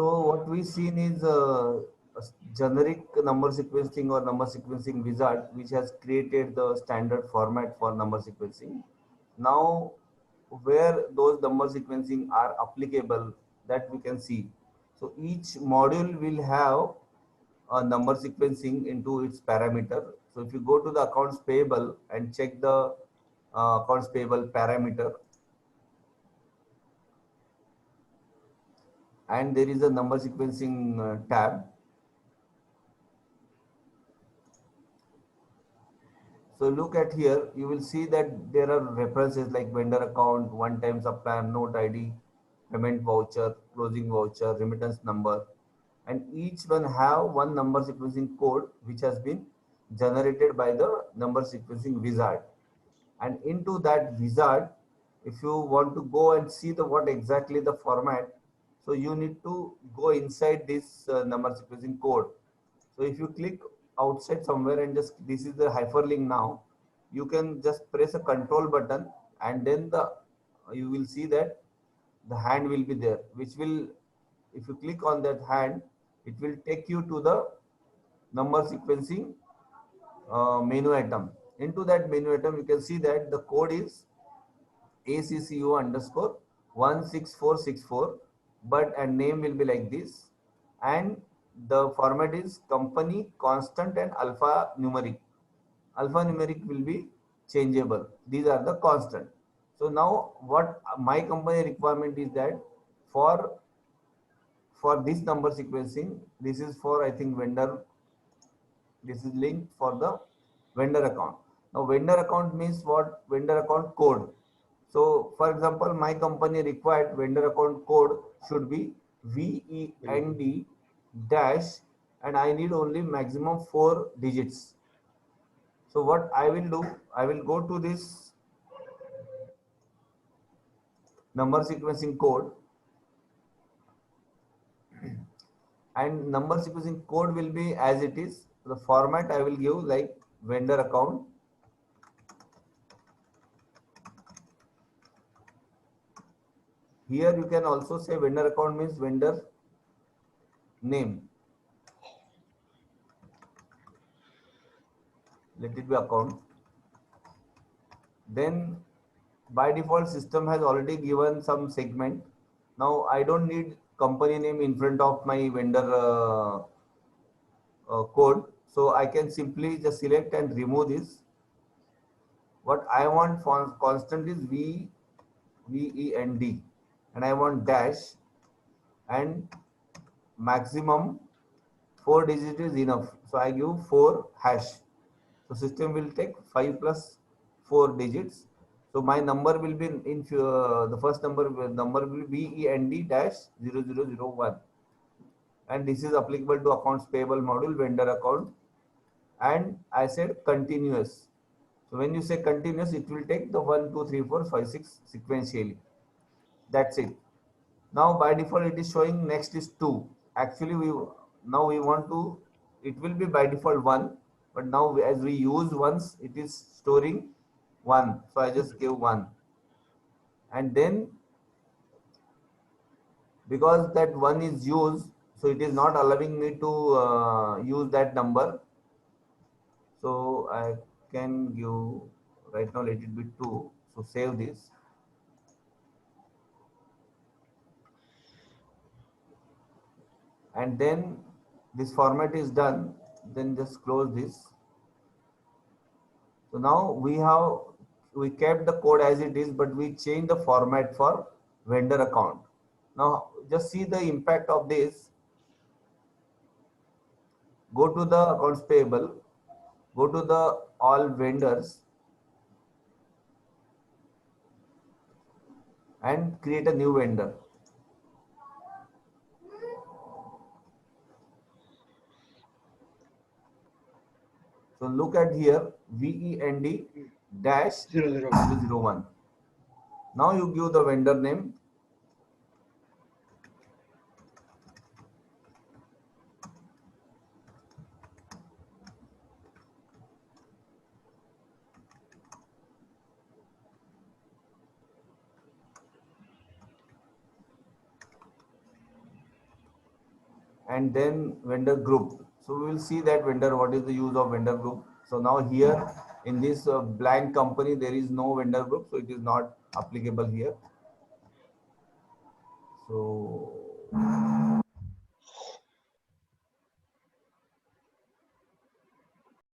So what we seen is a generic number sequencing or number sequencing wizard, which has created the standard format for number sequencing. Now, where those number sequencing are applicable, that we can see. So each module will have a number sequencing into its parameter. So if you go to the accounts payable and check the accounts payable parameter, and there is a number sequencing tab. So look at here, you will see that there are references like vendor account, one-time supplier, note ID, payment voucher, closing voucher, remittance number, and each one have one number sequencing code which has been generated by the number sequencing wizard. And into that wizard, if you want to go and see the what exactly the format, so you need to go inside this number sequencing code. So if you click outside somewhere and just this is the hyperlink now, you can just press a control button, and then the you will see that the hand will be there, which will, if you click on that hand, it will take you to the number sequencing menu item. Into that menu item, you can see that the code is ACCO underscore 16464, but and name will be like this, and the format is company constant and alphanumeric. Alphanumeric will be changeable. These are the constant. So now what my company requirement is that for this number sequencing, this is for I think vendor, this is linked for the vendor account. Now vendor account means what? Vendor account code. So for example, my company required vendor account code should be VEND dash, and I need only maximum 4 digits. So what I will do, I will go to this number sequencing code, and number sequencing code will be as it is. The format I will give like vendor account. Here you can also say vendor account means vendor name. Let it be account. Then by default system has already given some segment. Now I don't need company name in front of my vendor code. So I can simply just select and remove this. What I want for constant is VEND, and I want dash, and maximum 4 digits is enough. So I give 4 hash. So system will take 5 plus 4 digits. So my number will be in the first number will be VEND dash 0001, and this is applicable to accounts payable module vendor account. And I said continuous. So when you say continuous, it will take the 1, 2, 3, 4, 5, 6 sequentially. That's it. Now by default it is showing next is 2. Actually we want to, it will be by default 1, but now as we use once, it is storing 1. So I just give 1, and then because that 1 is used, so it is not allowing me to use that number. So I can give right now, let it be 2. So save this. And then this format is done, then just close this. So now we kept the code as it is, but we changed the format for vendor account. Now just see the impact of this. Go to the accounts payable, go to the all vendors, and create a new vendor. So look at here, VEND dash 001. Now you give the vendor name. and then vendor group. So we will see that vendor, what is the use of vendor group. So now here in this blank company, there is no vendor group, so it is not applicable here. So